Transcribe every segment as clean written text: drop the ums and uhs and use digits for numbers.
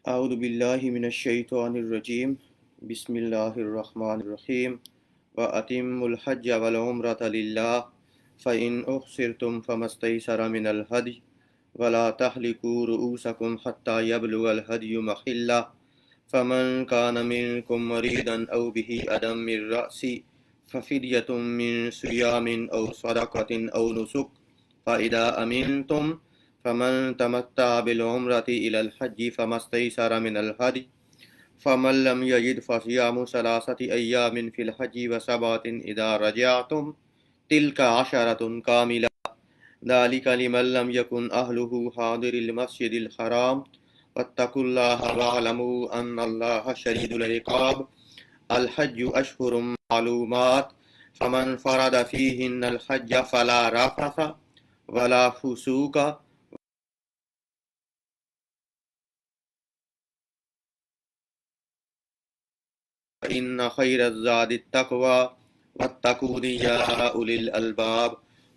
أعوذ بالله من الشيطان الرجيم بسم الله الرحمن الرحيم وأتموا الحج والعمرة لله فإن أحصرتم فما استيسر من الهدي ولا تحلقوا رؤوسكم حتى يبلغ الهدي محله فمن كان منكم مريضا أو به أذى من رأسه ففدية من صيام أو صدقة أو نسك فإذا أمنتم فمن تمتع بالعمرة إلى الحج فما استيسر من الهدي فمن لم يجد فصيام ثلاثة أيام في الحج وسبعة إذا رجعتم تلك عشرة كاملة ذلك لمن لم يكن أهله حاضر المسجد الحرام واتقوا الله واعلموا أن الله شديد العقاب الحج أشهر معلومات فمن فرض فيهن الحج فلا رفث ولا فسوق إن خير الزاد التقوى واتقون يا أولي الألباب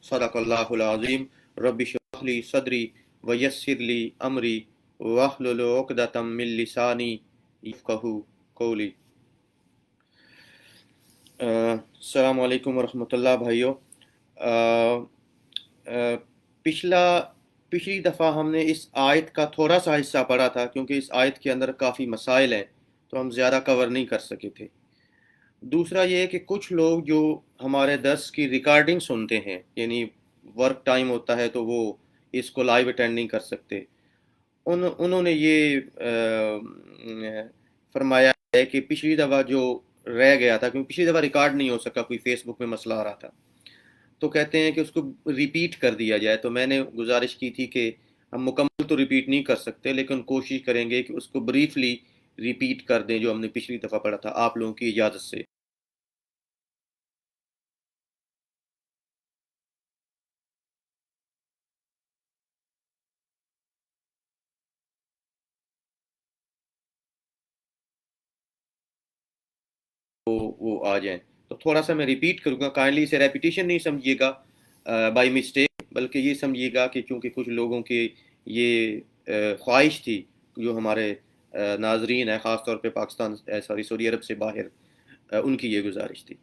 صدق الله العظيم رب اشرح لي صدري ويسر لي أمري واحلل عقدة من لساني يفقهوا قولي۔ السلام علیکم ورحمۃ اللہ بھائیو۔ پچھلی دفعہ ہم نے اس آیت کا تھوڑا سا حصہ پڑھا تھا، کیونکہ اس آیت کے اندر کافی مسائل ہیں تو ہم زیادہ کور نہیں کر سکے تھے۔ دوسرا یہ ہے کہ کچھ لوگ جو ہمارے درس کی ریکارڈنگ سنتے ہیں، یعنی ورک ٹائم ہوتا ہے تو وہ اس کو لائیو اٹینڈ نہیں کر سکتے، انہوں نے یہ فرمایا ہے کہ پچھلی دفعہ جو رہ گیا تھا، کیونکہ پچھلی دفعہ ریکارڈ نہیں ہو سکا، کوئی فیس بک میں مسئلہ آ رہا تھا، تو کہتے ہیں کہ اس کو ریپیٹ کر دیا جائے۔ تو میں نے گزارش کی تھی کہ ہم مکمل تو ریپیٹ نہیں کر سکتے، لیکن کوشش کریں گے کہ اس کو بریفلی ریپیٹ کر دیں جو ہم نے پچھلی دفعہ پڑھا تھا، آپ لوگوں کی اجازت سے۔ وہ آ جائیں تو تھوڑا سا میں ریپیٹ کروں گا، کائنڈلی اسے ریپیٹیشن نہیں سمجھیے گا بائی مسٹیک، بلکہ یہ سمجھیے گا کہ چونکہ کچھ لوگوں کی یہ خواہش تھی، جو ہمارے ناظرین ہیں خاص طور پہ پاکستان سعودی عرب سے باہر، ان کی یہ گزارش تھی۔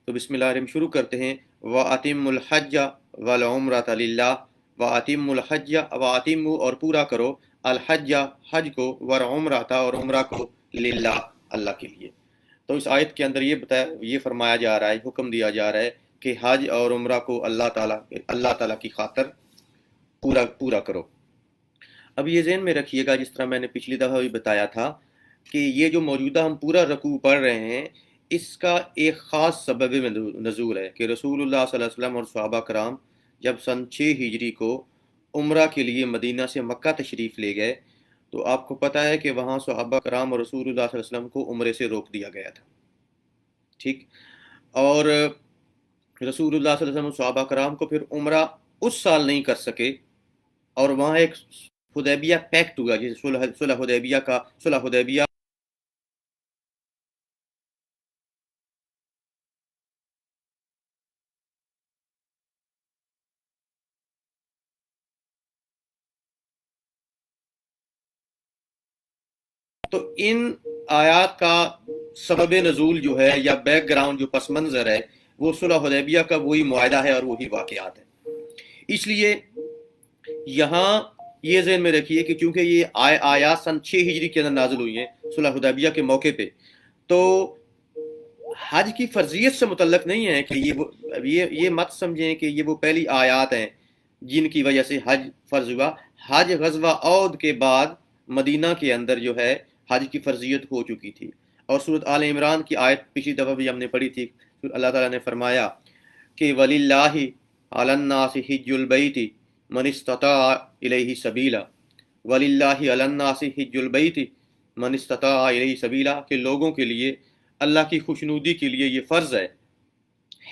تو بسم اللہ الرحمن الرحیم شروع کرتے ہیں۔ وَأَتِمُّ الْحَجَّ وَالْعُمْرَةَ لِلَّهِ وَأَتِمُّ الْحَجَّ وَأَتِمُّ اور پورا کرو الحج حج کو وَالْعُمْرَةَ اور عمرہ کو للہ اللہ کے لیے۔ تو اس آیت کے اندر یہ فرمایا جا رہا ہے، حکم دیا جا رہا ہے کہ حج اور عمرہ کو اللہ تعالیٰ کی خاطر پورا کرو۔ اب یہ ذہن میں رکھیے گا، جس طرح میں نے پچھلی دفعہ بھی بتایا تھا کہ یہ جو موجودہ ہم پورا رکوع پڑھ رہے ہیں، اس کا ایک خاص سبب نزول ہے کہ رسول اللہ صلی اللہ علیہ وسلم اور صحابہ کرام جب سن 6 ہجری کو عمرہ کے لیے مدینہ سے مکہ تشریف لے گئے، تو آپ کو پتہ ہے کہ وہاں صحابہ کرام اور رسول اللہ صلی اللہ علیہ وسلم کو عمرے سے روک دیا گیا تھا، ٹھیک؟ اور رسول اللہ صلی اللہ علیہ وسلم صحابہ کرام کو پھر عمرہ اس سال نہیں کر سکے، اور وہاں ایک حدیبیہ پیکٹ ہوا، جسے صلح حدیبیہ تو ان آیات کا سبب نزول جو ہے یا بیک گراؤنڈ جو پس منظر ہے، وہ صلح حدیبیہ کا وہی معاہدہ ہے اور وہی واقعات ہیں۔ اس لیے یہاں یہ ذہن میں رکھیے کہ چونکہ یہ آیات سن 6 ہجری کے اندر نازل ہوئی ہیں صلح حدیبیہ کے موقع پہ، تو حج کی فرضیت سے متعلق نہیں ہے کہ یہ مت سمجھیں کہ یہ وہ پہلی آیات ہیں جن کی وجہ سے حج فرض ہوا۔ حج غزوہ عود کے بعد مدینہ کے اندر جو ہے حج کی فرضیت ہو چکی تھی، اور سورۃ آل عمران کی آیت پچھلی دفعہ بھی ہم نے پڑھی تھی، اللہ تعالیٰ نے فرمایا کہ وَلِلَّهِ عَلَى النَّاسِ حِجُّ الْبَيْتِ مَنِ اسْتَطَاعَ إِلَيْهِ سَبِيلًا وَلِلَّهِ عَلَى النَّاسِ حِجُّ الْبَيْتِ مَنِ اسْتَطَاعَ إِلَيْهِ سَبِيلًا، کہ لوگوں کے لیے اللہ کی خوشنودی کے لیے یہ فرض ہے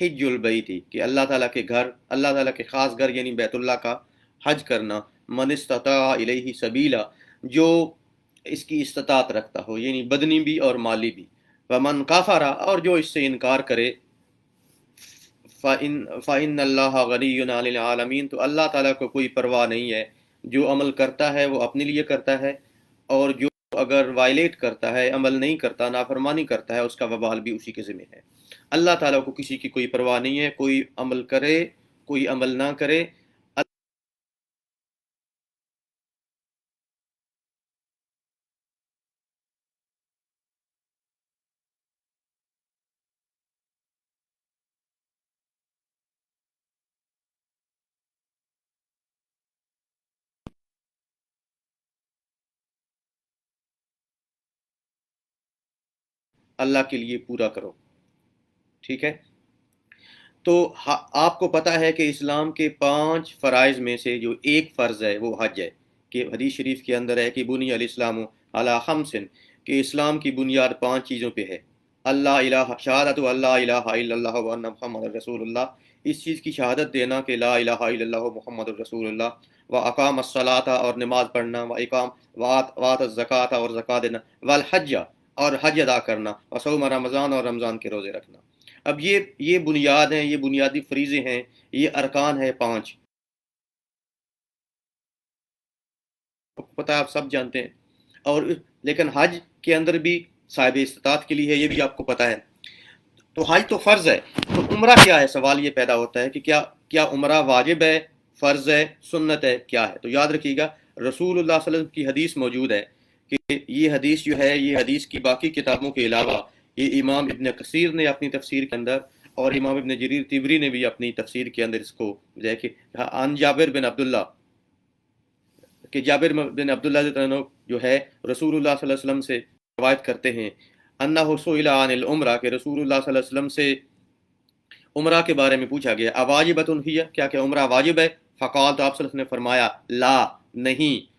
حج البیت، کہ اللہ تعالیٰ کے گھر، اللہ تعالیٰ کے خاص گھر یعنی بیت اللہ کا حج کرنا، من استطاع الیہ سبیلا، جو اس کی استطاعت رکھتا ہو، یعنی بدنی بھی اور مالی بھی، ومن کافر، اور جو اس سے انکار کرے، فإن اللہ غنی عن العالمین، تو اللہ تعالیٰ کو کوئی پرواہ نہیں ہے، جو عمل کرتا ہے وہ اپنے لیے کرتا ہے، اور جو اگر وائلیٹ کرتا ہے، عمل نہیں کرتا، نافرمانی کرتا ہے، اس کا وبال بھی اسی کے ذمہ ہے۔ اللہ تعالیٰ کو کسی کی کوئی پرواہ نہیں ہے، کوئی عمل کرے کوئی عمل نہ کرے۔ اللہ کے لیے پورا کرو، ٹھیک ہے؟ تو آپ کو پتا ہے کہ اسلام کے 5 فرائض میں سے جو ایک فرض ہے وہ حج ہے، کہ حدیث شریف کے اندر ہے کہ بنی الاسلام علی خمس، کہ اسلام کی بنیاد 5 چیزوں پہ ہے۔ اللہ الہ، شہادت اللہ الہ الا اللہ و ان محمد رسول اللہ، اس چیز کی شہادت دینا کہ لا الہ الا اللہ محمد رسول اللہ، و اقام الصلاۃ، اور نماز پڑھنا، و اقام وات الزکات، اور زکات دینا، والحج، اور حج ادا کرنا، و صوم رمضان، اور رمضان کے روزے رکھنا۔ اب یہ بنیاد ہیں، یہ بنیادی فریضے ہیں، یہ ارکان ہے 5، پتہ آپ سب جانتے ہیں۔ اور لیکن حج کے اندر بھی صاحب استطاعت کے لیے ہے، یہ بھی آپ کو پتہ ہے۔ تو حج تو فرض ہے، تو عمرہ کیا ہے؟ سوال یہ پیدا ہوتا ہے کہ کیا عمرہ واجب ہے، فرض ہے، سنت ہے، کیا ہے؟ تو یاد رکھیے گا، رسول اللہ صلی اللہ علیہ وسلم کی حدیث موجود ہے کہ یہ حدیث جو ہے، یہ حدیث کی باقی کتابوں کے علاوہ، یہ امام ابن کثیر نے اپنی تفسیر کے اندر، اور امام ابن جریر طبری نے بھی اپنی تفسیر کے اندر اس کو دیکھے، عن جابر بن عبداللہ، کہ جابر بن عبداللہ جو ہے رسول اللہ صلی اللہ علیہ وسلم سے روایت کرتے ہیں، انہ سئل عن العمرہ، کہ رسول اللہ صلی اللہ علیہ وسلم سے عمرہ کے بارے میں پوچھا گیا، اواجبۃ ہی، کیا عمرہ واجب ہے؟ فقال، تو آپ صلی اللہ علیہ وسلم نے فرمایا، لا، نہیں،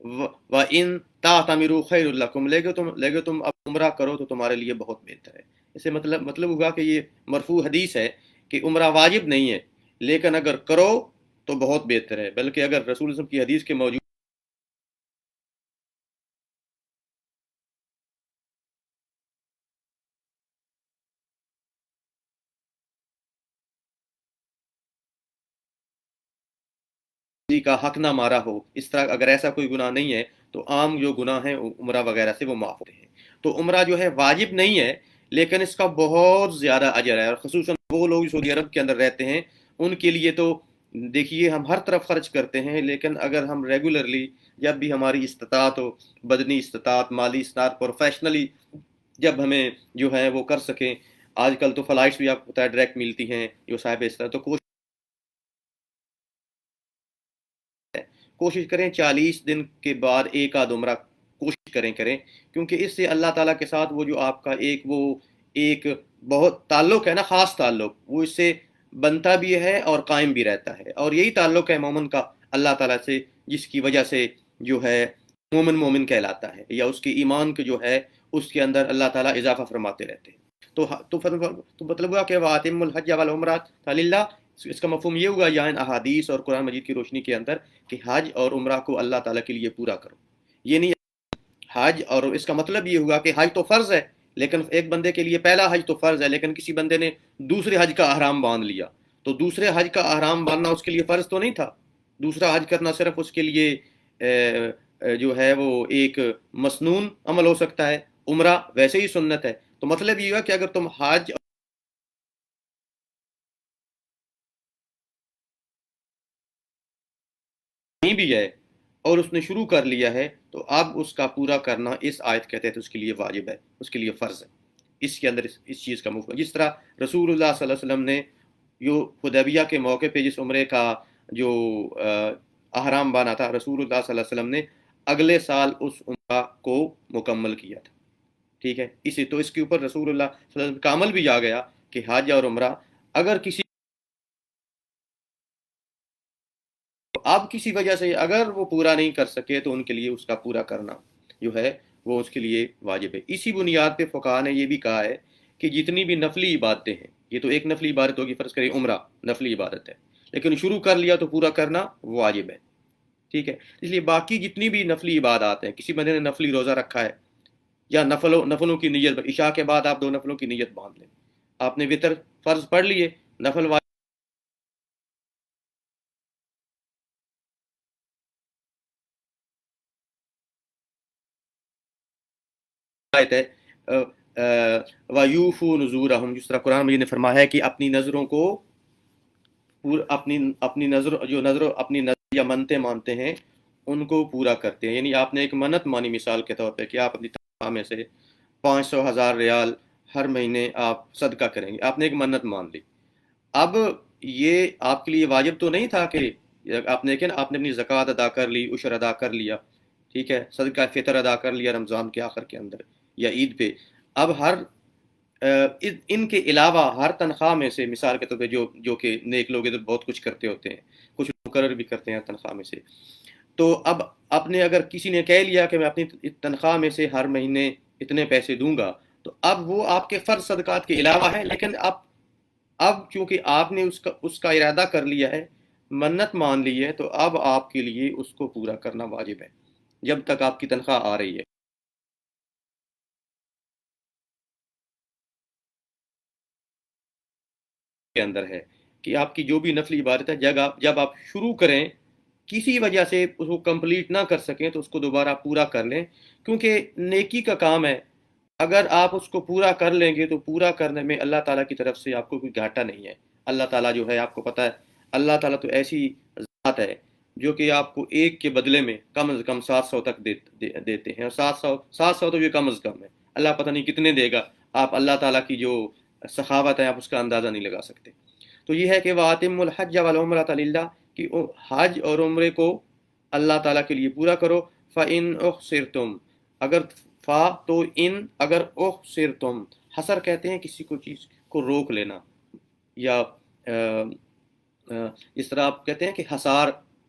وَإِن تَعْتَمِرُوا خَيْرٌ لَكُمْ، لے گے تم اب عمرہ کرو تو تمہارے لیے بہت بہتر ہے۔ اس سے مطلب ہوا کہ یہ مرفوع حدیث ہے کہ عمرہ واجب نہیں ہے، لیکن اگر کرو تو بہت بہتر ہے، بلکہ اگر رسول اللہ صلی اللہ علیہ وسلم کی حدیث کے موجود کا حق نہ مارا ہو، اس طرح اگر ایسا کوئی گناہ نہیں ہے، تو عام جو گناہ ہیں عمرہ وغیرہ سے وہ معاف ہوتے ہیں۔ تو عمرہ جو ہے واجب نہیں ہے، لیکن اس کا بہت زیادہ اجر ہے، اور خصوصاً وہ لوگ سعودی عرب کے اندر رہتے ہیں، ان کے لیے تو دیکھیے ہم ہر طرف خرچ کرتے ہیں، لیکن اگر ہم ریگولرلی، جب بھی ہماری استطاعت ہو، بدنی استطاعت، مالی استطاعت، پروفیشنلی جب ہمیں جو ہے وہ کر سکیں، آج کل تو فلائٹس بھی آپ کو پتہ ہے ڈائریکٹ ملتی ہیں جو صاحب استطاعت، تو کوشش کریں 40 دن کے بعد ایک آدھ عمرہ کوشش کریں، کیونکہ اس سے اللہ تعالیٰ کے ساتھ وہ جو آپ کا ایک بہت تعلق ہے نا، خاص تعلق، وہ اس سے بنتا بھی ہے اور قائم بھی رہتا ہے، اور یہی تعلق ہے مومن کا اللہ تعالیٰ سے، جس کی وجہ سے جو ہے مومن کہلاتا ہے، یا اس کے ایمان کے جو ہے اس کے اندر اللہ تعالیٰ اضافہ فرماتے رہتے ہیں۔ تو مطلب ہوا کہ وَأَتِمُّوا الْحَجَّ وَالْعُمْرَةَ لِلَّهِ، اس کا مفہوم یہ ہوگا یہاں احادیث اور قرآن مجید کی روشنی کے اندر، کہ حج اور عمرہ کو اللہ تعالیٰ کے لیے پورا کرو۔ یہ نہیں حج، اور اس کا مطلب یہ ہوا کہ حج تو فرض ہے، لیکن ایک بندے کے لیے پہلا حج تو فرض ہے، لیکن کسی بندے نے دوسرے حج کا احرام باندھ لیا، تو دوسرے حج کا احرام باندھنا اس کے لیے فرض تو نہیں تھا، دوسرا حج کرنا صرف اس کے لیے جو ہے وہ ایک مسنون عمل ہو سکتا ہے، عمرہ ویسے ہی سنت ہے۔ تو مطلب یہ ہوا کہ اگر تم حج نہیں بھی ہے اور اس نے شروع کر لیا ہے، تو اب اس کا پورا کرنا اس آیت کے تحت اس کے لیے واجب ہے، اس کے لیے فرض ہے، اس کے اندر اس چیز کا مفہوم، جس طرح رسول اللہ صلی اللہ علیہ وسلم نے جو حدیبیہ کے موقع پہ جس عمرے کا جو احرام باندھا تھا، رسول اللہ صلی اللہ علیہ وسلم نے اگلے سال اس عمرہ کو مکمل کیا تھا، ٹھیک ہے؟ اسی تو اس کے اوپر رسول اللہ صلی اللہ علیہ وسلم کا عمل بھی آ گیا کہ حج اور عمرہ اگر کسی اب کسی وجہ سے اگر وہ پورا نہیں کر سکے، تو ان کے لیے اس کا پورا کرنا جو ہے وہ اس کے لیے واجب ہے۔ اسی بنیاد پہ فقہا نے یہ بھی کہا ہے کہ جتنی بھی نفلی عبادتیں ہیں، یہ تو ایک نفلی عبادت ہوگی، فرض کریں عمرہ نفلی عبادت ہے، لیکن شروع کر لیا تو پورا کرنا واجب ہے، ٹھیک ہے؟ اس لیے باقی جتنی بھی نفلی عبادات ہیں، کسی بندے نے نفلی روزہ رکھا ہے، یا نفلوں کی نیت، عشاء کے بعد آپ 2 نفلوں کی نیت باندھ لیں، آپ نے وطر فرض پڑھ لیے، نفل آیت ہے وَيُوفُوا نُذُورَهُمْ، جس طرح قرآن مجید نے فرمایا ہے کہ اپنی نظروں کو اپنی نظر اپنی نظر یا منتیں مانتے ہیں ان کو پورا کرتے ہیں. یعنی آپ نے ایک منت مانی مثال کے طور پہ کہ آپ اپنی تنخواہ میں سے 500,000 ریال ہر مہینے آپ صدقہ کریں گے. آپ نے ایک منت مان لی. اب یہ آپ کے لیے واجب تو نہیں تھا کہ آپ نے اپنی زکوٰۃ ادا کر لی، عشر ادا کر لیا، ٹھیک ہے، صدقہ فطر ادا کر لیا رمضان کے آخر کے اندر یا عید پہ. اب ان کے علاوہ ہر تنخواہ میں سے مثال کے طور پہ جو کہ نیک لوگ ادھر بہت کچھ کرتے ہوتے ہیں، کچھ مقرر بھی کرتے ہیں تنخواہ میں سے، تو اب اپنے اگر کسی نے کہہ لیا کہ میں اپنی تنخواہ میں سے ہر مہینے اتنے پیسے دوں گا، تو اب وہ آپ کے فرض صدقات کے علاوہ ہے. لیکن اب چونکہ آپ نے اس کا ارادہ کر لیا ہے، منت مان لی ہے، تو اب آپ کے لیے اس کو پورا کرنا واجب ہے جب تک آپ کی تنخواہ آ رہی ہے کے اندر ہے کہ آپ کی جو بھی نفلی عبادت ہے جب آپ شروع کریں، کسی وجہ سے اس کو کمپلیٹ نہ کر سکیں تو اس کو دوبارہ پورا کر لیں، کیونکہ نیکی کا کام ہے. اگر آپ اس کو پورا کر لیں گے تو پورا کرنے میں اللہ تعالیٰ کی طرف سے آپ کو کوئی گھاٹا نہیں ہے. اللہ تعالیٰ جو ہے آپ کو پتہ ہے، اللہ تعالیٰ تو ایسی ذات ہے جو کہ آپ کو ایک کے بدلے میں کم از کم 700 تک دیتے ہیں، اور 700 تو یہ کم از کم ہے. اللہ پتہ نہیں کتنے دے گا. آپ اللہ تعالیٰ کی جو سخاوت ہے آپ اس کا اندازہ نہیں لگا سکتے. تو یہ ہے کہ وَأَتِمُّوا الْحَجَّ وَالْعُمْرَةَ لِلَّهِ، کہ حج اور عمرے کو اللہ تعالیٰ کے لیے پورا کرو. فَإِنْ أُحْصِرْتُمْ، اگر فا تو ان، اگر احصرتم، حصر کہتے ہیں کسی کو چیز کو روک لینا، یا اس طرح آپ کہتے ہیں کہ حصار،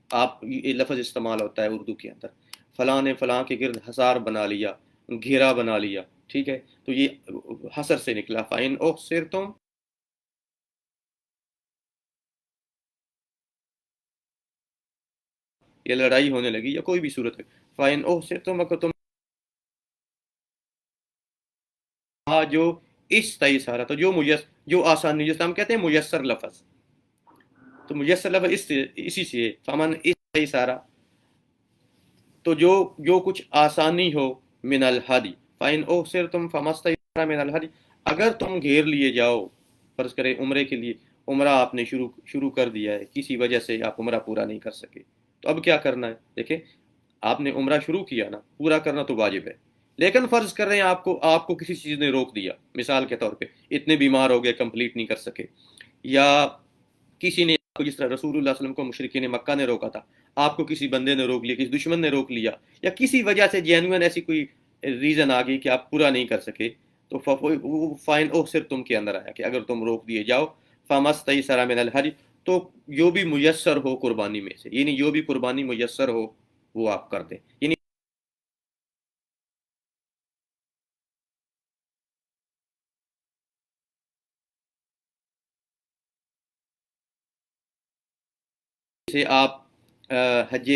آپ یہ لفظ استعمال ہوتا ہے اردو کے اندر، فلاں نے فلاں کے گرد حصار بنا لیا، گھیرا بنا لیا، ٹھیک ہے، تو یہ حصر سے نکلا. فَإِنْ أُحْصِرْتُمْ، یہ لڑائی ہونے لگی یا کوئی بھی صورت ہے. فَإِنْ أُحْصِرْتُمْ، اگر تم جو استیسارہ، تو جو آسانی، جس ہم کہتے ہیں میسر لفظ، تو میسر لفظ اسی سے ہے. فمن استیسارہ، تو جو کچھ آسانی ہو، من الحدی، فَإِنْ أُحْصِرْتُمْ فَمَا اسْتَيْسَرَ مِنَ الْحَدِي، اگر تم گھیر لیے جاؤ، فرض کریں عمرے کے لیے، عمرہ آپ نے شروع کر دیا ہے، کسی وجہ سے آپ عمرہ پورا نہیں کر سکے، تو اب کیا کرنا ہے؟ دیکھیں، آپ نے عمرہ شروع کیا نا، پورا کرنا تو واجب ہے. لیکن فرض کر رہے ہیں آپ کو کسی چیز نے روک دیا، مثال کے طور پہ اتنے بیمار ہو گئے، کمپلیٹ نہیں کر سکے، یا کسی نے آپ کو، جس طرح رسول اللہ صلی اللہ علیہ وسلم کو مشرکین مکہ نے روکا تھا، آپ کو کسی بندے نے روک لیا، کسی دشمن نے روک لیا، یا کسی وجہ سے جینوئن ایسی کوئی ریزن آ گئی کہ آپ پورا نہیں کر سکے، تو فائن صرف تم کے اندر آیا کہ اگر تم روک دیے جاؤ، فَمَسْتَيْسَرَ مِنَ الْحَدِي، تو جو بھی میسر ہو قربانی میں سے، یعنی جو بھی قربانی میسر ہو وہ آپ کر دیں. یعنی سے آپ حج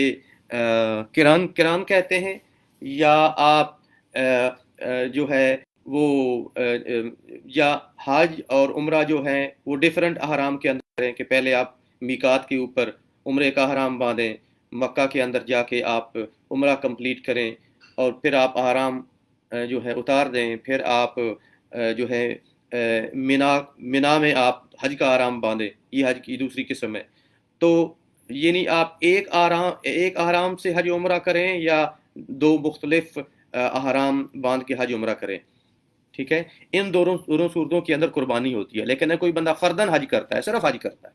کران کہتے ہیں، یا آپ جو ہے وہ یا حج اور عمرہ جو ہیں وہ ڈیفرنٹ احرام کے اندر ہیں، کہ پہلے آپ میقات کے اوپر عمرے کا احرام باندھیں، مکہ کے اندر جا کے آپ عمرہ کمپلیٹ کریں، اور پھر آپ احرام جو ہے اتار دیں، پھر آپ جو ہے منا میں آپ حج کا احرام باندھیں. یہ حج کی دوسری قسم ہے. تو یعنی آپ ایک احرام سے حج عمرہ کریں، یا دو مختلف احرام باندھ کے حج عمرہ کریں، ٹھیک ہے. ان دونوں صورتوں کے اندر قربانی ہوتی ہے. لیکن کوئی بندہ فرداً حج کرتا ہے، صرف حج کرتا ہے،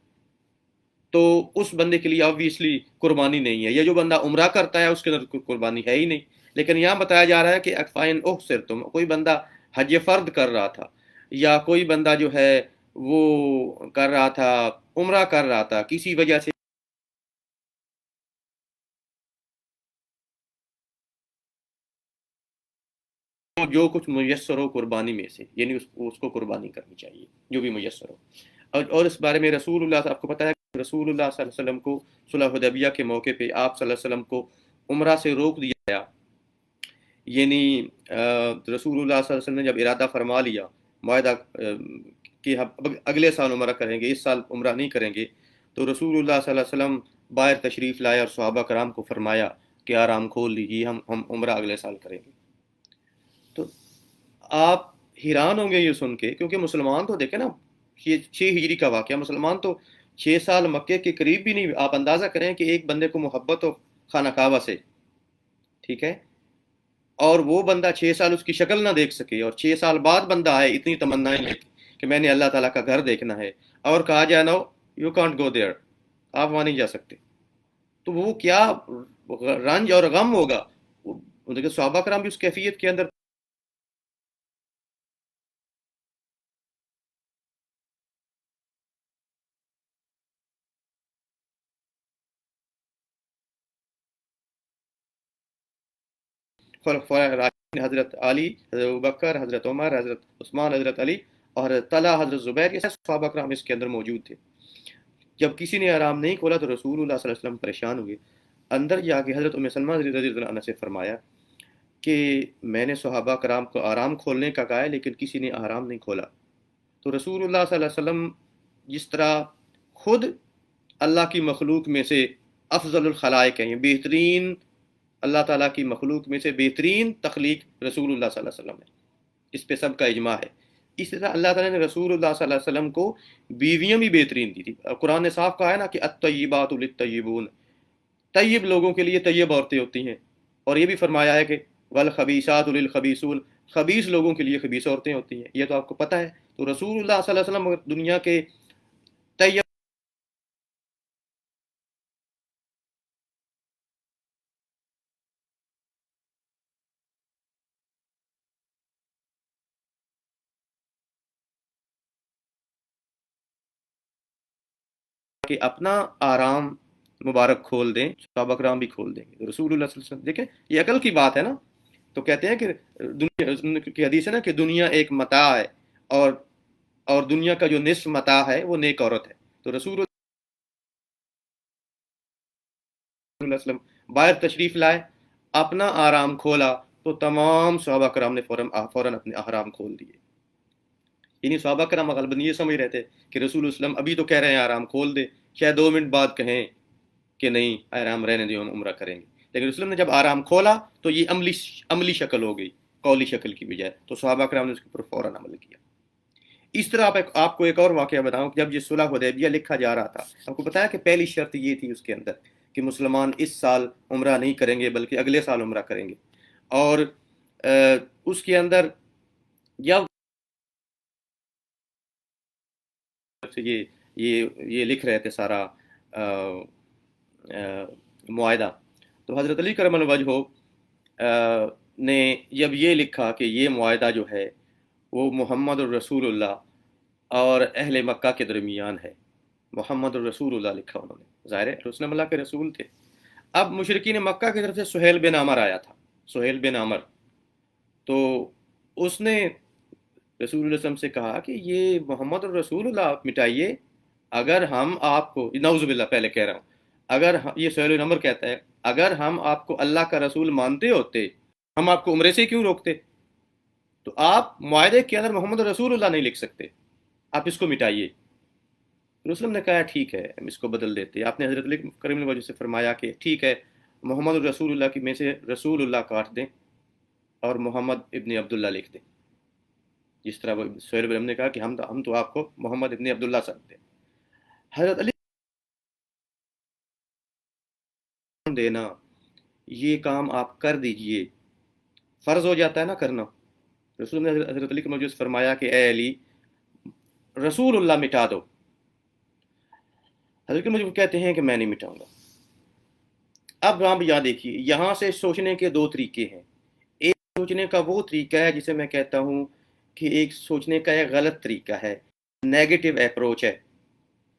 تو اس بندے کے لیے آبویسلی قربانی نہیں ہے. یا جو بندہ عمرہ کرتا ہے اس کے اندر کوئی قربانی ہے ہی نہیں. لیکن یہاں بتایا جا رہا ہے کہ اکفائن تم، کوئی بندہ حج فرد کر رہا تھا، یا کوئی بندہ جو ہے وہ کر رہا تھا، عمرہ کر رہا تھا، کسی وجہ سے جو کچھ میسر ہو قربانی میں سے، یعنی اس کو قربانی کرنی چاہیے جو بھی میسر ہو. اور اس بارے میں رسول اللہ، آپ کو پتہ ہے کہ رسول اللہ صلی اللہ علیہ وسلم کو صلح حدیبیہ کے موقع پہ آپ صلی اللہ علیہ وسلم کو عمرہ سے روک دیا گیا. یعنی رسول اللہ صلی اللہ علیہ وسلم نے جب ارادہ فرما لیا، معاہدہ کہ اگلے سال عمرہ کریں گے، اس سال عمرہ نہیں کریں گے، تو رسول اللہ صلی اللہ علیہ وسلم باہر تشریف لائے اور صحابہ کرام کو فرمایا کہ آرام کھول لیجیے، ہم عمرہ اگلے سال کریں گے. تو آپ حیران ہوں گے یہ سن کے، کیونکہ مسلمان تو دیکھیں نا، یہ 6 ہجری کا واقعہ، مسلمان تو 6 سال مکے کے قریب بھی نہیں، آپ اندازہ کریں کہ ایک بندے کو محبت ہو خانہ کعبہ سے، ٹھیک ہے، اور وہ بندہ 6 سال اس کی شکل نہ دیکھ سکے، اور 6 سال بعد بندہ آئے اتنی تمنائیں لے کے کہ میں نے اللہ تعالیٰ کا گھر دیکھنا ہے، اور کہا جائے نو یو کانٹ گو دیئر، آپ وہاں نہیں جا سکتے، تو وہ کیا رنج اور غم ہوگا۔ دیکھیں صحابہ کرام بھی اس کیفیت کے اندر حضرت علی، حضرت ابوبکر، حضرت عمر، حضرت عثمان، حضرت علی اور حضرت طلحہ، حضرت زبیر، یہ صحابہ کرام اس کے اندر موجود تھے۔ جب کسی نے آرام نہیں کھولا تو رسول اللہ صلی اللہ علیہ وسلم پریشان ہوئے، اندر جا کے حضرت ام سلمہ رضی اللہ عنہ سے فرمایا کہ میں نے صحابہ کرام کو آرام کھولنے کا کہا ہے لیکن کسی نے آرام نہیں کھولا۔ تو رسول اللہ صلی اللہ علیہ وسلم جس طرح خود اللہ کی مخلوق میں سے افضل الخلائق ہیں، بہترین اللہ تعالیٰ کی مخلوق میں سے بہترین تخلیق رسول اللہ صلی اللہ علیہ وسلم ہے، اس پہ سب کا اجماع ہے۔ اس طرح اللہ تعالیٰ نے رسول اللہ صلی اللہ علیہ وسلم کو بیویاں بھی بہترین دی تھی۔ قرآن نے صاف کہا ہے نا کہ الطیبات للطیبون، طیب لوگوں کے لیے طیب عورتیں ہوتی ہیں، اور یہ بھی فرمایا ہے کہ والخبیثات للخبیثون، خبیث لوگوں کے لیے خبیث عورتیں ہوتی ہیں، یہ تو آپ کو پتہ ہے۔ تو رسول اللہ صلی اللہ علیہ وسلم دنیا کے طیب کہ اپنا آرام مبارک کھول دیں، صحابہ کرام بھی کھول دیں گے۔ رسول اللہ صلی اللہ علیہ وسلم دیکھیں یہ عقل کی بات ہے نا، تو کہتے ہیں کہ دنیا کی حدیث ہے نا کہ دنیا ایک متاع ہے، اور دنیا کا جو نصف متاع ہے وہ نیک عورت ہے۔ تو رسول اللہ صلی اللہ علیہ وسلم باہر تشریف لائے، اپنا آرام کھولا تو تمام صحابہ کرام نے فوراً اپنے احرام کھول دیے۔ یعنی صحابہ کرام غالباً یہ سمجھ رہے تھے کہ رسول اللہ وسلم ابھی تو کہہ رہے ہیں آرام کھول دے، شاید 2 منٹ بعد کہیں کہ نہیں آرام رہنے دیں، ہم عمرہ کریں گے، لیکن رسول اللہ نے جب آرام کھولا تو یہ عملی شکل ہو گئی، قولی شکل کی بجائے، تو صحابہ کرام نے اس کے اوپر فوراً عمل کیا۔ اس طرح آپ کو ایک اور واقعہ بتاؤں، جب یہ صلح حدیبیہ لکھا جا رہا تھا، آپ کو بتایا کہ پہلی شرط یہ تھی اس کے اندر کہ مسلمان اس سال عمرہ نہیں کریں گے بلکہ اگلے سال عمرہ کریں گے، اور اس کے اندر جب یہ لکھ رہے تھے سارا معاہدہ، تو حضرت علی کرم اللہ وجہہ نے جب یہ لکھا کہ یہ معاہدہ جو ہے وہ محمد الرسول اللہ اور اہل مکہ کے درمیان ہے، محمد الرسول اللہ لکھا انہوں نے، ظاہر ہے رسول اللہ کے رسول تھے۔ اب مشرکین مکہ کی طرف سے سہیل بن عمر آیا تھا، سہیل بن عمر، تو اس نے رسول اللہ علیہ وسلم سے کہا کہ یہ محمد الرسول اللہ آپ مٹائیے، اگر ہم آپ کو، نعوذ باللہ پہلے کہہ رہا ہوں، اگر یہ سہیل بن عمر کہتا ہے اگر ہم آپ کو اللہ کا رسول مانتے ہوتے ہم آپ کو عمرے سے کیوں روکتے؟ تو آپ معاہدے کے اندر محمد رسول اللہ نہیں لکھ سکتے، آپ اس کو مٹائیے۔ رسول نے کہا ٹھیک ہے ہم اس کو بدل دیتے۔ آپ نے حضرت علی کریم اللہ وجہ سے فرمایا کہ ٹھیک ہے محمد الرسول اللہ کی میں سے رسول اللہ کاٹ دیں اور محمد ابن عبداللہ لکھ دیں، جس طرح وہ سہیل بن عمر نے کہا کہ ہم تو آپ کو محمد ابن عبداللہ سمجھتے ہیں۔ حضرت علی دینا یہ کام آپ کر دیجئے، فرض ہو جاتا ہے نا کرنا۔ رسول نے حضرت علی کو موجود فرمایا کہ اے علی رسول اللہ مٹا دو۔ حضرت مجھے کہتے ہیں کہ میں نہیں مٹاؤں گا۔ اب آپ یاد دیکھیے یہاں سے سوچنے کے 2 طریقے ہیں، ایک سوچنے کا وہ طریقہ ہے جسے میں کہتا ہوں کہ ایک سوچنے کا ایک غلط طریقہ ہے، نیگیٹو اپروچ ہے،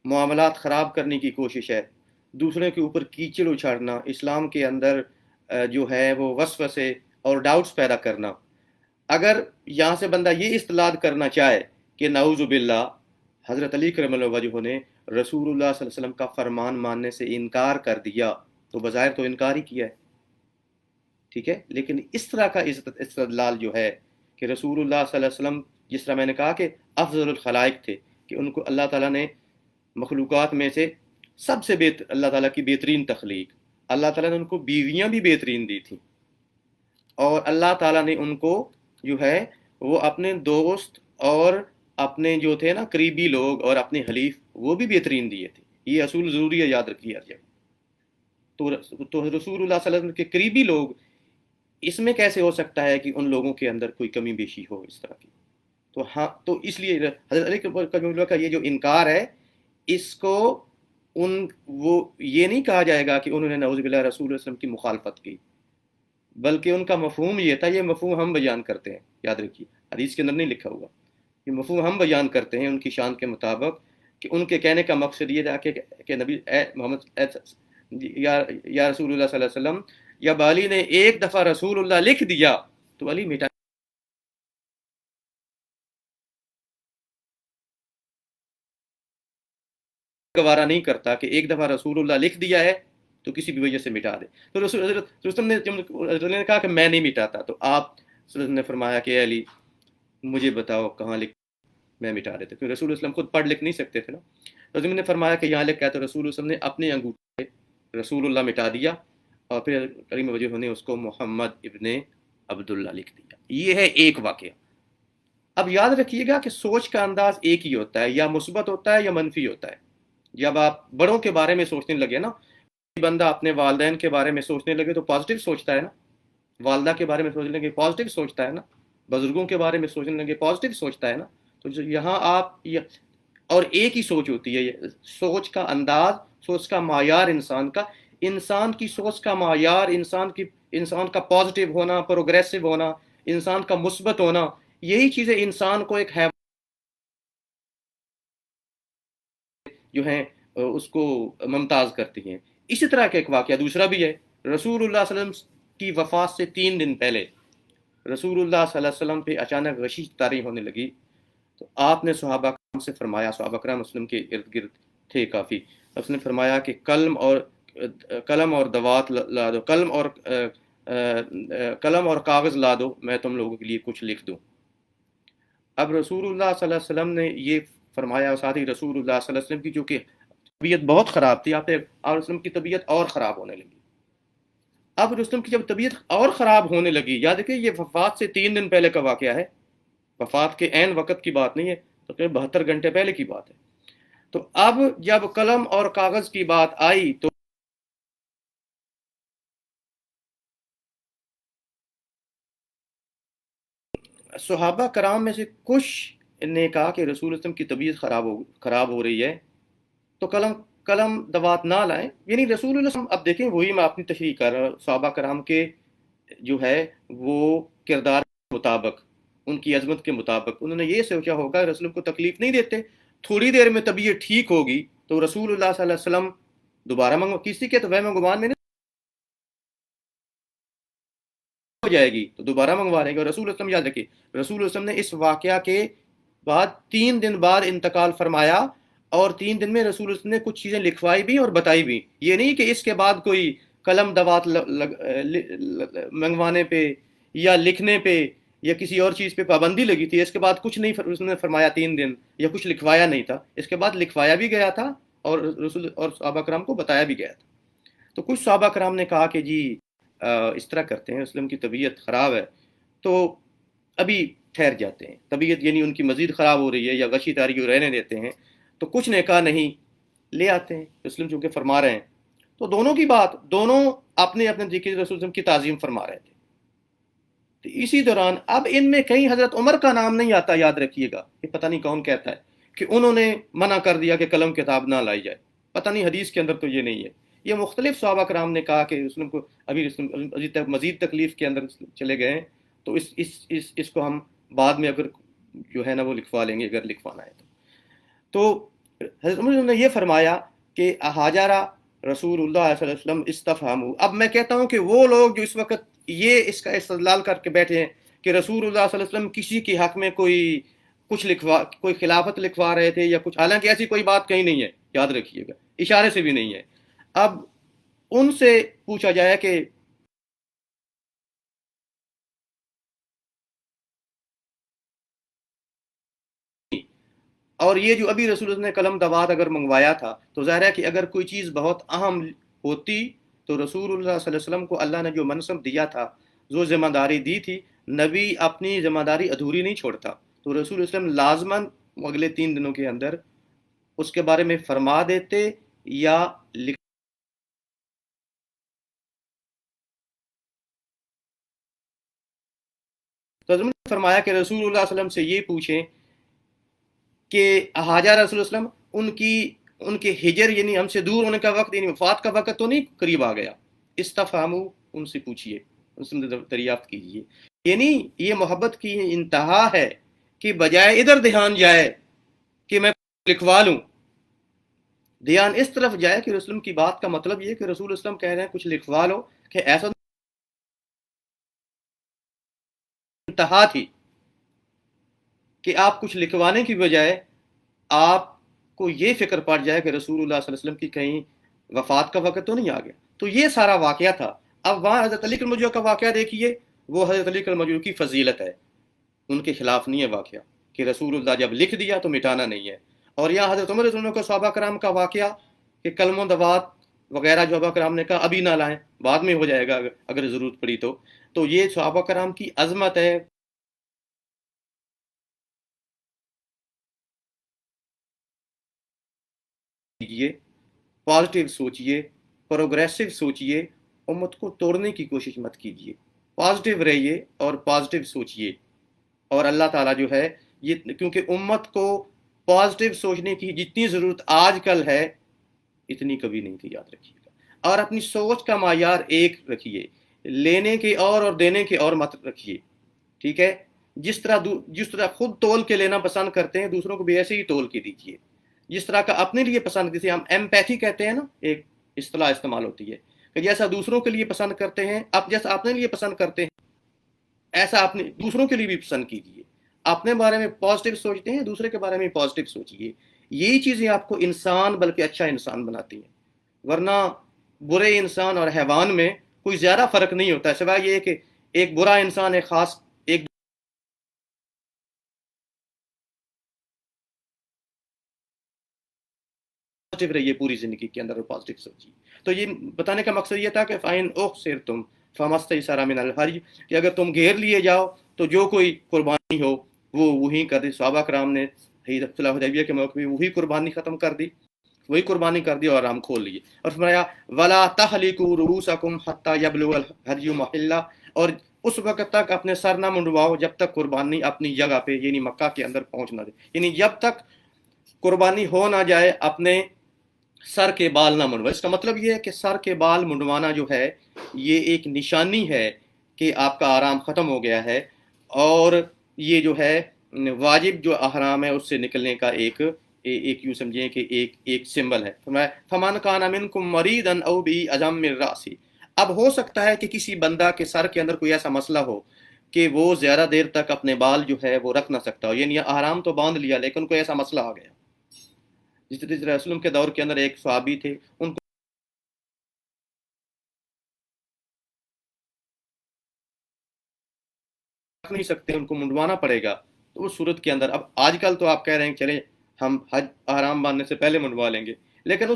معاملات خراب کرنے کی کوشش ہے، دوسرے کے اوپر کیچڑ اچھاڑنا، اسلام کے اندر جو ہے وہ وسوسے اور ڈاؤٹس پیدا کرنا۔ اگر یہاں سے بندہ یہ اصطلاح کرنا چاہے کہ نعوذ باللہ حضرت علی کرم اللہ وجہہ نے رسول اللہ صلی اللہ علیہ وسلم کا فرمان ماننے سے انکار کر دیا، تو بظاہر تو انکار ہی کیا ہے، ٹھیک ہے، لیکن اس طرح کا استدلال جو ہے کہ رسول اللہ صلی اللہ علیہ وسلم جس طرح میں نے کہا کہ افضل الخلائق تھے، کہ ان کو اللہ تعالیٰ نے مخلوقات میں سے سب سے اللہ تعالیٰ کی بہترین تخلیق، اللہ تعالیٰ نے ان کو بیویاں بھی بہترین دی تھیں، اور اللہ تعالیٰ نے ان کو جو ہے وہ اپنے دوست اور اپنے جو تھے نا قریبی لوگ اور اپنے حلیف وہ بھی بہترین دیے تھے. یہ اصول ضروری ہے، یاد رکھیے ہر جگہ. تو رسول اللہ صلی اللہ علیہ وسلم کے قریبی لوگ، اس میں کیسے ہو سکتا ہے کہ ان لوگوں کے اندر کوئی کمی بیشی ہو اس طرح کی؟ تو ہاں، تو اس لیے حضرت علی کا یہ جو انکار ہے، اس کو وہ یہ نہیں کہا جائے گا کہ انہوں نے نعوذ باللہ رسول اللہ علیہ وسلم کی مخالفت کی، بلکہ ان کا مفہوم یہ تھا. یہ مفہوم ہم بیان کرتے ہیں، یاد رکھیے، حدیث کے اندر نہیں لکھا ہوا. یہ مفہوم ہم بیان کرتے ہیں ان کی شان کے مطابق، کہ ان کے کہنے کا مقصد یہ تھا کہ نبی اے محمد یا رسول اللہ صلی اللہ علیہ وسلم، یا علی نے ایک دفعہ رسول اللہ لکھ دیا تو علی مٹا گوارا نہیں کرتا کہ ایک دفعہ رسول اللہ لکھ دیا ہے تو کسی بھی وجہ سے مٹا دے. تو حضرت رستم نے کہا کہ میں نہیں مٹاتا. تو آپ صلی اللہ علیہ وسلم نے فرمایا کہ اے علی، مجھے بتاؤ کہاں لکھ، میں مٹا دیتا. کیونکہ رسول اللہ علیہ وسلم خود پڑھ لکھ نہیں سکتے تھے نا. رسول نے فرمایا کہ یہاں لکھا ہے. تو رسول اللہ علیہ وسلم نے اپنے انگوٹھے سے رسول اللہ مٹا دیا، اور پھر کریم وجہ نے اس کو محمد ابن عبداللہ لکھ دیا. یہ ہے ایک واقعہ. اب یاد رکھیے گا کہ سوچ کا انداز ایک ہی ہوتا ہے، یا مثبت ہوتا ہے یا منفی ہوتا ہے. جب آپ بڑوں کے بارے میں سوچنے لگے نا، بندہ اپنے والدین کے بارے میں سوچنے لگے تو پازیٹیو سوچتا ہے نا، والدہ کے بارے میں سوچنے لگے پازیٹیو سوچتا ہے نا، بزرگوں کے بارے میں سوچنے لگے پازیٹیو سوچتا ہے نا. تو یہاں آپ اور ایک ہی سوچ ہوتی ہے. سوچ کا انداز، سوچ کا معیار انسان کی سوچ کا معیار، انسان کا پازیٹیو ہونا، پروگریسو ہونا، انسان کا مثبت ہونا، یہی چیزیں انسان کو ایک جو ہیں اس کو ممتاز کرتی ہیں. اسی طرح کا ایک واقعہ دوسرا بھی ہے. رسول اللہ صلی اللہ علیہ وسلم کی وفات سے 3 دن پہلے رسول اللہ صلی اللہ علیہ وسلم پہ اچانک غشی طاری ہونے لگی. تو آپ نے صحابہ کرام سے فرمایا، صحابہ کرام مسلم کے ارد گرد تھے کافی، اس نے فرمایا کہ قلم اور دوات لا دو، قلم اور کاغذ لا دو، میں تم لوگوں کے لیے کچھ لکھ دوں. اب رسول اللہ صلی اللہ علیہ وسلم نے یہ فرمایا، اور ساتھ ہی رسول اللہ صلی اللہ علیہ وسلم کی جو کہ طبیعت بہت خراب تھی، اور رسول کی طبیعت اور خراب ہونے لگی. اب رستم کی جب طبیعت اور خراب ہونے لگی، یاد رکھیے یہ وفات سے 3 دن پہلے کا واقعہ ہے، وفات کے عین وقت کی بات نہیں ہے، تقریباً 72 گھنٹے پہلے کی بات ہے. تو اب جب قلم اور کاغذ کی بات آئی تو صحابہ کرام میں سے کچھ نے کہا کہ رسول اللہ کی طبیعت خراب ہو رہی ہے، تو قلم دوات نہ لائیں. یعنی رسول اللہ اب دیکھیں، وہی میں اپنی تشریح کر رہا ہوں، صحابہ کرام کے جو ہے وہ کردار کے مطابق، ان کی عظمت کے مطابق انہوں نے یہ سوچا ہوگا رسول کو تکلیف نہیں دیتے، تھوڑی دیر میں طبیعت ٹھیک ہوگی تو رسول اللہ صلی اللہ علیہ وسلم دوبارہ کسی کے تو وہم گمان میں نہیں ہو جائے گی تو دوبارہ منگوا لیں گے. اور رسول اللہ یاد رکھیے، رسول اللہ نے اس واقعہ کے بعد 3 دن بعد انتقال فرمایا، اور 3 دن میں رسول اللہ نے کچھ چیزیں لکھوائی بھی اور بتائی بھی. یہ نہیں کہ اس کے بعد کوئی قلم دوات منگوانے پہ یا لکھنے پہ یا کسی اور چیز پہ پابندی لگی تھی. اس کے بعد کچھ نہیں اس نے فرمایا 3 دن، یا کچھ لکھوایا نہیں تھا. اس کے بعد لکھوایا بھی گیا تھا اور رسول اور صحابہ کرام کو بتایا بھی گیا تھا. تو کچھ صحابہ کرام نے کہا کہ جی اس طرح کرتے ہیں، اسلم کی طبیعت خراب ہے تو ابھی ٹھہر جاتے ہیں. طبیعت یعنی ان کی مزید خراب ہو رہی ہے یا غشی تاری رہنے دیتے ہیں. تو کچھ نے کہا نہیں، لے آتے ہیں، اسلم چونکہ فرما رہے ہیں. تو دونوں کی بات، دونوں اپنے اپنے طریقے سے رسول اللہ کی تعظیم فرما رہے تھے. تو اسی دوران اب ان میں کہیں حضرت عمر کا نام نہیں آتا، یاد رکھیے گا. یہ پتہ نہیں کون کہتا ہے کہ انہوں نے منع کر دیا کہ قلم کتاب نہ لائی جائے. پتہ نہیں حدیث کے اندر تو یہ نہیں ہے. یہ مختلف صحابہ کرام نے کہا کہ رسول کو ابھی مزید تکلیف کے اندر چلے گئے ہیں، تو اس کو ہم بعد میں اگر جو ہے نا وہ لکھوا لیں گے اگر لکھوانا ہے تو حضرت عمر نے یہ فرمایا کہ حاجرہ رسول اللہ صلی اللہ علیہ وسلم استفہموا. اب میں کہتا ہوں کہ وہ لوگ جو اس وقت یہ اس کا استدلال کر کے بیٹھے ہیں کہ رسول اللہ صلی اللہ علیہ وسلم کسی کے حق میں کوئی خلافت لکھوا رہے تھے یا کچھ، حالانکہ ایسی کوئی بات کہیں نہیں ہے، یاد رکھیے گا، اشارے سے بھی نہیں ہے. اب ان سے پوچھا جائے کہ اور یہ جو ابھی رسول اللہ نے قلم دوات اگر منگوایا تھا تو ظاہر ہے کہ اگر کوئی چیز بہت اہم ہوتی تو رسول اللہ صلی اللہ علیہ وسلم کو اللہ نے جو منصب دیا تھا، جو ذمہ داری دی تھی، نبی اپنی ذمہ داری ادھوری نہیں چھوڑتا، تو رسول اسلم لازماً اگلے 3 دنوں کے اندر اس کے بارے میں فرما دیتے یا لکھ. تو حضرت نے فرمایا کہ رسول اللہ صلی اللہ علیہ وسلم سے یہ پوچھیں کہ حاجہ رسول وسلم ان کے ہجر یعنی ہم سے دور ہونے کا وقت یعنی وفات کا وقت تو نہیں قریب آ گیا؟ استفہمو، ان سے پوچھئے، ان سے دریافت کیجئے. یعنی یہ محبت کی انتہا ہے کہ بجائے ادھر دھیان جائے کہ میں لکھوا لوں، دھیان اس طرف جائے کہ رسول کی بات کا مطلب یہ کہ رسول اسلم کہہ رہے ہیں کچھ لکھوا لو، کہ ایسا انتہا تھی کہ آپ کچھ لکھوانے کی بجائے آپ کو یہ فکر پڑ جائے کہ رسول اللہ صلی اللہ علیہ وسلم کی کہیں وفات کا وقت تو نہیں آ گیا. تو یہ سارا واقعہ تھا. اب وہاں حضرت علی المرجو کا واقعہ دیکھیے، وہ حضرت علی المرجو کی فضیلت ہے، ان کے خلاف نہیں ہے واقعہ کہ رسول اللہ جب لکھ دیا تو مٹانا نہیں ہے. اور یہاں حضرت عمر رضی اللہ عنہ کو صحابہ کرام کا واقعہ کہ کلم و دوات وغیرہ جو صحابہ کرام نے کہا ابھی نہ لائیں، بعد میں ہو جائے گا اگر ضرورت پڑی تو یہ صحابہ کرام کی عظمت ہے. پازیٹیو سوچئے، پروگریسو سوچئے، امت کو توڑنے کی کوشش مت کیجیے. پازیٹیو رہیے اور پازیٹیو سوچئے. اور اللہ تعالیٰ جو ہے یہ کیونکہ امت کو پازیٹیو سوچنے کی جتنی ضرورت آج کل ہے اتنی کبھی نہیں تھی، یاد رکھیے گا. اور اپنی سوچ کا معیار ایک رکھیے، لینے کے اور دینے کے اور مت رکھیے. ٹھیک ہے؟ جس طرح خود تول کے لینا پسند کرتے ہیں دوسروں کو بھی ایسے ہی تول کے دیجیے. جس طرح کا اپنے لیے پسند، جسے ہم ایمپیتھی کہتے ہیں نا، ایک اصطلاح استعمال ہوتی ہے کہ جیسا دوسروں کے لیے پسند کرتے ہیں، اب جیسا اپنے لیے پسند کرتے ہیں ایسا اپنے دوسروں کے لیے بھی پسند کیجیے. اپنے بارے میں پازیٹیو سوچتے ہیں، دوسرے کے بارے میں پازیٹیو سوچیے. یہی چیزیں آپ کو انسان بلکہ اچھا انسان بناتی ہیں. ورنہ برے انسان اور حیوان میں کوئی زیادہ فرق نہیں ہوتا ہے، سوائے یہ کہ ایک برا انسان ایک خاص ایک پازیٹیو رہیے پوری زندگی کے اندر اور پازیٹیو سوچیے. تو یہ بتانے کا مقصد یہ تھا کہ فَإِنْ أُحْصِرْتُمْ فَمَسْتَيْسَرَ مِنَ الْهَدْيِ، کہ اگر تم گھیر لیے جاؤ تو جو کوئی قربانی ہو وہ وہی کر دی. صحابہ کرام نے صلح حدیبیہ کے موقع میں وہی قربانی ختم کر دی، وہی قربانی کر دی اور ہم کھول لیے. اور فرمایا وَلَا تَحْلِقُوا رُؤُوسَكُمْ حَتَّى يَبْلُغَ الْهَدْيُ مَحِلَّهُ، اور اس وقت تک اپنے سر نہ منڈواؤ جب تک قربانی اپنی جگہ پہ یعنی مکہ کے اندر پہنچ نہ دے. یعنی جب تک قربانی ہو نہ جائے اپنے سر کے بال نہ منڈوائے. اس کا مطلب یہ ہے کہ سر کے بال منڈوانا جو ہے یہ ایک نشانی ہے کہ آپ کا آرام ختم ہو گیا ہے، اور یہ جو ہے واجب جو احرام ہے اس سے نکلنے کا ایک یوں سمجھیں کہ ایک سمبل ہے. فَمَنْ كَانَ مِنْكُمْ مَرِيضًا أَوْ بِهِ أَذًى مِّن رَأْسِهِ، اب ہو سکتا ہے کہ کسی بندہ کے سر کے اندر کوئی ایسا مسئلہ ہو کہ وہ زیادہ دیر تک اپنے بال جو ہے وہ رکھ نہ سکتا ہو، یعنی احرام تو باندھ لیا لیکن کوئی ایسا مسئلہ آ گیا. جس طرح رسول کے دور کے اندر ایک صحابی تھے، ان کو رکھ نہیں سکتے، ان کو منڈوانا پڑے گا. تو اس صورت کے اندر اب آج کل تو آپ کہہ رہے ہیں چلیں ہم حج احرام باندھنے سے پہلے منڈوا لیں گے، لیکن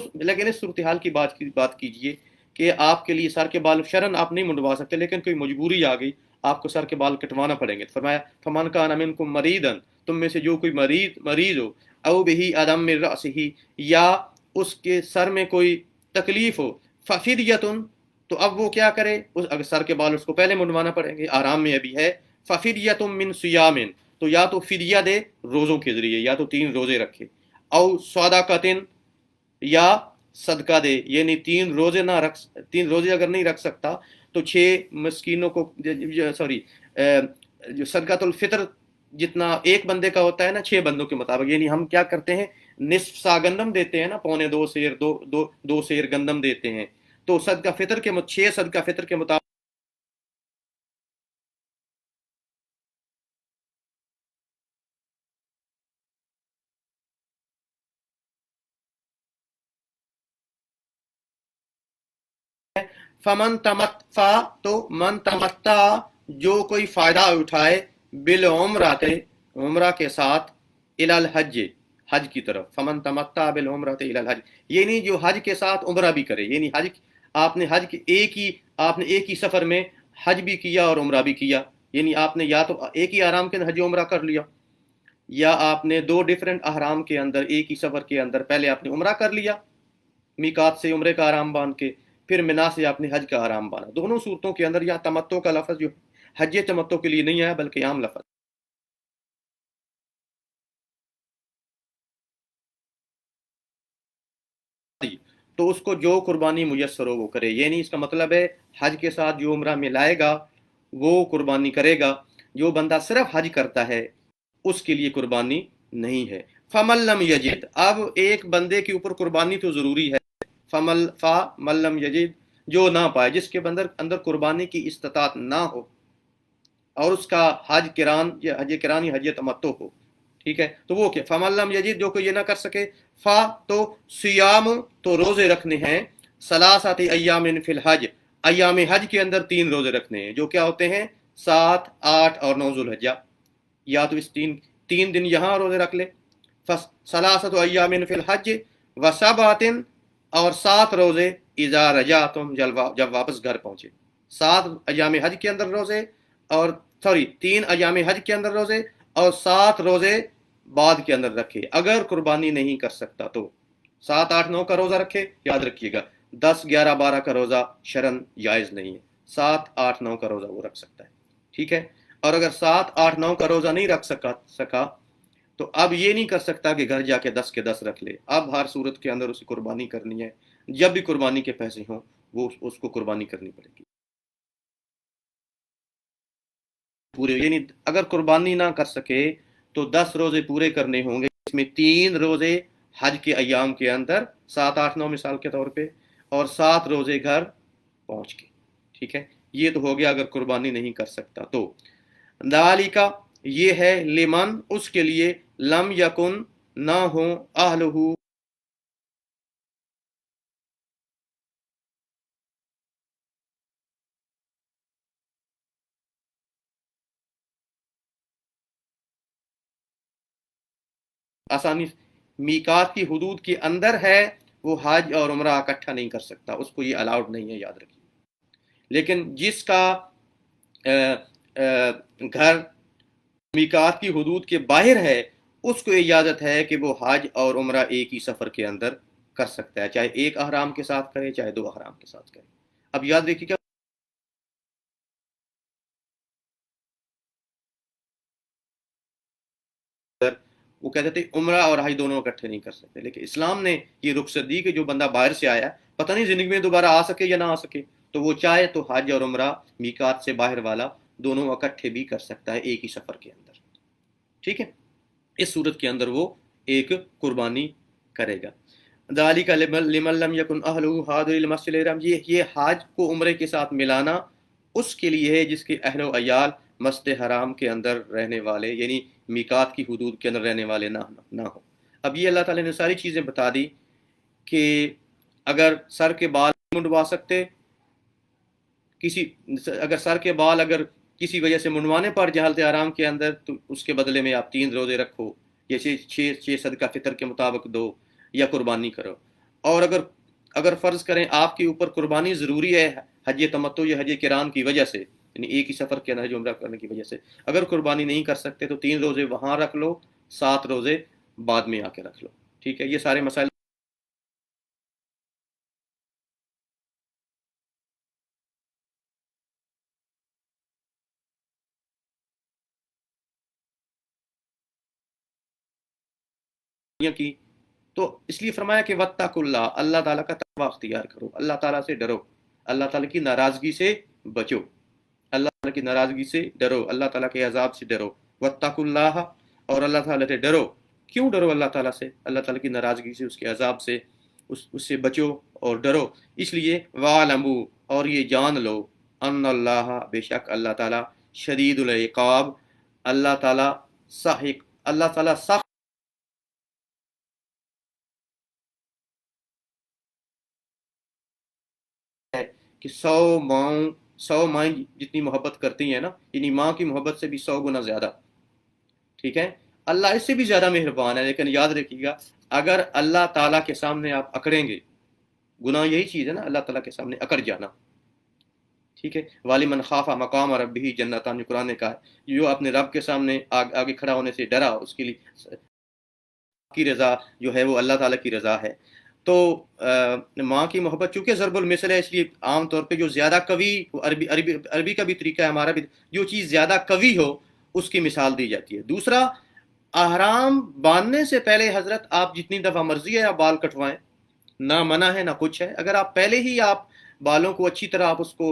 اس صورتحال کی بات کیجئے کہ آپ کے لیے سر کے بال شرعاً آپ نہیں منڈوا سکتے لیکن کوئی مجبوری آ گئی، آپ کو سر کے بال کٹوانا پڑیں گے. فرمایا فَمَنْ كَانَ مِنْكُمْ مَرِيضًا، تم میں سے جو کوئی مریض ہو، أَوْ بِهِ أَذًى مِّن رَأْسِهِ، یا اس کے سر میں کوئی تکلیف ہو، فَفِدْيَةٌ، تو اب وہ کیا کرے؟ اگر سر کے بال اس کو پہلے منڈوانا پڑیں گے، آرام میں ابھی ہے. فَفِدْيَةٌ مِّن صِيَامٍ، تو یا تو فدیہ دے روزوں کے ذریعے، یا تو 3 روزے رکھے، او صدقۃ، یا صدقہ دے، یعنی 3 روزے اگر نہیں رکھ سکتا تو 6 مسکینوں کو جو صدقۃ الفطر جتنا ایک بندے کا ہوتا ہے نا 6 بندوں کے مطابق، یعنی ہم کیا کرتے ہیں نصف سا گندم دیتے ہیں نا، پونے 2 سیر 2 سیر گندم دیتے ہیں، تو صدقہ فطر کے 6 صدقہ فطر کے مطابق فمن تمتع، تو من تمتع جو کوئی فائدہ اٹھائے، بالعمرات عمرہ کے ساتھ، الی الحج حج کی طرف. فمن تمتع بالعمرات الی الحج، یعنی جو حج کے ساتھ عمرہ بھی کرے، یعنی آپ نے ایک ہی سفر میں حج بھی کیا اور عمرہ بھی کیا، یعنی آپ نے یا تو ایک ہی احرام کے اندر حج عمرہ کر لیا، یا آپ نے دو ڈیفرنٹ احرام کے اندر ایک ہی سفر کے اندر پہلے آپ نے عمرہ کر لیا میقات سے عمرے کا احرام باندھ کے، پھر منا سے آپ نے حج کا احرام باندھا۔ دونوں صورتوں کے اندر یہاں تمتع کا لفظ جو حج تمتع کے لیے نہیں آیا بلکہ عام لفظ، تو اس کو جو قربانی میسر ہو وہ کرے، یعنی اس کا مطلب ہے حج کے ساتھ جو عمرہ ملائے گا وہ قربانی کرے گا۔ جو بندہ صرف حج کرتا ہے اس کے لیے قربانی نہیں ہے۔ فمن لم یجد، اب ایک بندے کے اوپر قربانی تو ضروری ہے، فمن لم یجد، جو نہ پائے، جس کے اندر قربانی کی استطاعت نہ ہو اور اس کا حج کران یا حج تمتع ہو، ٹھیک ہے، تو وہ کیا، فمن لم یجد، جو کوئی یہ نہ کر سکے، فا تو سیام، تو روزے رکھنے ہیں، ثلاثۃ ایام فی الحج، ایام حج کے اندر 3 روزے رکھنے ہیں، جو کیا ہوتے ہیں 7، 8 اور 9 ذوالحجہ، یا تو اس 3 دن یہاں روزے رکھ لے، ثلاثۃ ایام فی الحج وسبعۃ، اور 7 روزے اذا رجعتم، جب واپس گھر پہنچے، 7 ایام حج کے اندر روزے، اور 3 ایام حج کے اندر روزے، اور 7 روزے بعد کے اندر رکھے۔ اگر قربانی نہیں کر سکتا تو 7، 8، 9 کا روزہ رکھے، یاد رکھیے گا 10، 11، 12 کا روزہ شرن جائز نہیں ہے، 7، 8، 9 کا روزہ وہ رکھ سکتا ہے، ٹھیک ہے۔ اور اگر 7، 8، 9 کا روزہ نہیں رکھ سکا تو اب یہ نہیں کر سکتا کہ گھر جا کے 10 کے 10 رکھ لے، اب ہر صورت کے اندر اسے قربانی کرنی ہے، جب بھی قربانی کے پیسے ہوں وہ اس کو قربانی کرنی پڑے گی پورے، یعنی اگر قربانی نہ کر سکے تو 10 روزے پورے کرنے ہوں گے، اس میں 3 روزے حج کے ایام کے اندر، 7، 8، 9 مثال کے طور پہ، اور 7 روزے گھر پہنچ کے، ٹھیک ہے۔ یہ تو ہو گیا اگر قربانی نہیں کر سکتا تو۔ ذالکا، یہ ہے لمن، اس کے لیے، لم یکن، نہ ہو، اہلہ، آسانی، میقات کی حدود کے اندر ہے، وہ حج اور عمرہ اکٹھا نہیں کر سکتا، اس کو یہ الاؤڈ نہیں ہے، یاد رکھیے۔ لیکن جس کا گھر میقات کی حدود کے باہر ہے، اس کو اجازت ہے کہ وہ حج اور عمرہ ایک ہی سفر کے اندر کر سکتا ہے، چاہے ایک احرام کے ساتھ کرے چاہے 2 احرام کے ساتھ کرے۔ اب یاد رکھیے، وہ کہتے تھے عمرہ اور حج دونوں اکٹھے نہیں کر سکتے، لیکن اسلام نے یہ رخصت دی کہ جو بندہ باہر سے آیا، پتہ نہیں زندگی میں دوبارہ آ سکے یا نہ آ سکے، تو وہ چاہے تو حج اور عمرہ میقات سے باہر والا دونوں اکٹھے بھی کر سکتا ہے ایک ہی سفر کے اندر، ٹھیک ہے۔ اس صورت کے اندر وہ ایک قربانی کرے گا۔ ذالک لمن لم یکن اہلہ حاضر المسجد الحرام، یہ حج کو عمرے کے ساتھ ملانا اس کے لیے ہے جس کے اہل و عیال مسجد حرام کے اندر رہنے والے، یعنی میقات کی حدود کے اندر رہنے والے نہ ہو۔ اب یہ اللہ تعالیٰ نے ساری چیزیں بتا دی کہ اگر سر کے بال منڈوا سکتے، اگر سر کے بال اگر کسی وجہ سے منڈوانے پڑ جہالت حرام کے اندر، تو اس کے بدلے میں آپ 3 روزے رکھو، جیسے 6 صدقہ فطر کے مطابق دو، یا قربانی کرو۔ اور اگر فرض کریں آپ کے اوپر قربانی ضروری ہے حج تمتع یا حج کران کی وجہ سے، یعنی ایک ہی سفر کے اندر حج عمرہ کرنے کی وجہ سے اگر قربانی نہیں کر سکتے تو 3 روزے وہاں رکھ لو، 7 روزے بعد میں آ کے رکھ لو، ٹھیک ہے۔ یہ سارے مسائل کی، تو اس لیے فرمایا کہ واتقوا اللہ، اللہ تعالیٰ کا تقوی اختیار کرو، اللہ تعالیٰ سے ڈرو، اللہ تعالیٰ کی ناراضگی سے بچو، اللہ تعالیٰ کی ناراضگی سے ڈرو، اللہ تعالیٰ کے عذاب سے ڈرو، واتقوا اللہ، اور اللہ تعالیٰ سے ڈرو۔ کیوں ڈرو اللہ تعالیٰ سے؟ اللہ تعالیٰ کی ناراضگی سے، اس کے عذاب سے، اس سے بچو اور ڈرو، اس لیے وَاعْلَمُوا، اور یہ جان لو، ان اللہ، بے شک اللہ تعالیٰ، شدید العقاب، اللہ تعالیٰ سخت ہے کہ 100 مائیں جتنی محبت کرتی ہیں نا، یعنی ماں کی محبت سے بھی 100 گنا زیادہ، ٹھیک ہے۔ اللہ اس سے بھی زیادہ مہربان ہے، لیکن یاد رکھیے گا اگر اللہ تعالیٰ کے سامنے آپ اکڑیں گے، گناہ یہی چیز ہے نا، اللہ تعالیٰ کے سامنے اکڑ جانا، ٹھیک ہے، وَلِمَنْ خَافَ مَقَامَ رَبِّهِ جَنَّتَانِ، قرآن نے کہا ہے جو اپنے رب کے سامنے آگے کھڑا ہونے سے ڈرا، اس کے لیے کی رضا جو ہے وہ اللہ تعالیٰ کی رضا ہے۔ تو ماں کی محبت چونکہ ضرب المثل ہے، اس لیے عام طور پہ جو زیادہ قوی، عربی کا بھی طریقہ ہے، ہمارا بھی، جو چیز زیادہ قوی ہو اس کی مثال دی جاتی ہے۔ دوسرا، احرام باندھنے سے پہلے حضرت آپ جتنی دفعہ مرضی ہے آپ بال کٹوائیں، نہ منع ہے نہ کچھ ہے۔ اگر آپ پہلے ہی آپ بالوں کو اچھی طرح آپ اس کو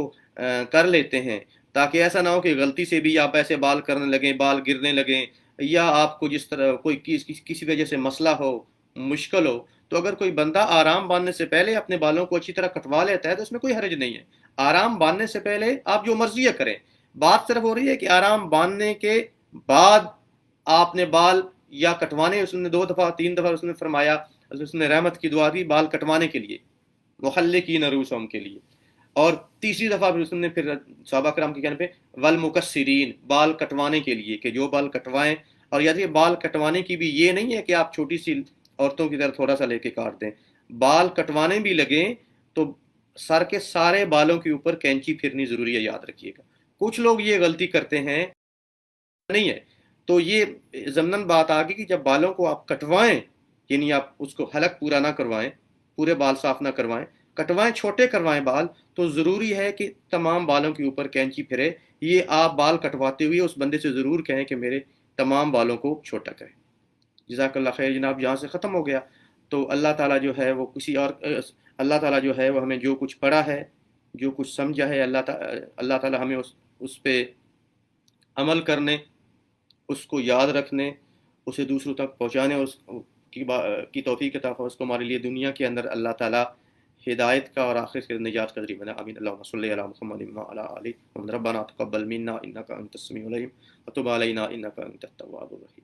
کر لیتے ہیں، تاکہ ایسا نہ ہو کہ غلطی سے بھی آپ ایسے بال کرنے لگیں، بال گرنے لگیں، یا آپ کو جس طرح کوئی کسی وجہ سے مسئلہ ہو، مشکل ہو، تو اگر کوئی بندہ آرام باندھنے سے پہلے اپنے بالوں کو اچھی طرح کٹوا لیتا ہے تو اس میں کوئی حرج نہیں ہے۔ آرام باندھنے سے پہلے آپ جو مرضی کریں، بات صرف ہو رہی ہے کہ آرام باندھنے کے بعد آپ نے بال یا کٹوانے، اس نے 2 دفعہ 3 دفعہ اس نے فرمایا، اس نے رحمت کی دعا دی بال کٹوانے کے لیے، محلقین رؤوسہم کے لیے، اور تیسری دفعہ پھر اس نے پھر صحابہ کرام کے کہنے پہ والمقصرین، بال کٹوانے کے لیے، کہ جو بال کٹوائیں۔ اور یاد یہ بال کٹوانے کی بھی یہ نہیں ہے کہ آپ چھوٹی سی عورتوں کی طرح تھوڑا سا لے کے کاٹ دیں، بال کٹوانے بھی لگیں تو سر کے سارے بالوں کے اوپر کینچی پھرنی ضروری ہے، یاد رکھیے گا۔ کچھ لوگ یہ غلطی کرتے ہیں، نہیں ہے، تو یہ ضمناً بات آ گئی کہ جب بالوں کو آپ کٹوائیں، یعنی آپ اس کو حلق پورا نہ کروائیں، پورے بال صاف نہ کروائیں، کٹوائیں، چھوٹے کروائیں بال، تو ضروری ہے کہ تمام بالوں کے اوپر کینچی پھرے۔ یہ آپ بال کٹواتے ہوئے اس بندے سے ضرور کہیں کہ میرے تمام بالوں کو چھوٹا کرے۔ جزاک اللہ خیر جناب، یہاں سے ختم ہو گیا۔ تو اللہ تعالیٰ جو ہے وہ اللہ تعالیٰ جو ہے وہ ہمیں جو کچھ پڑھا ہے، جو کچھ سمجھا ہے، اللہ تعالیٰ ہمیں اس پہ عمل کرنے، اس کو یاد رکھنے، اسے دوسروں تک پہنچانے، اس کی توفیق عطا فرمائے۔ اس کو ہمارے لیے دنیا کے اندر اللہ تعالیٰ ہدایت کا اور آخرت کے نجات کا ذریعہ بنا، آمین۔ اللہم صلی علی محمد وعلی آلہ محمد، ربنا تقبل منا انک انت السمیع العلیم وتب علینا انک انت التواب الرحیم۔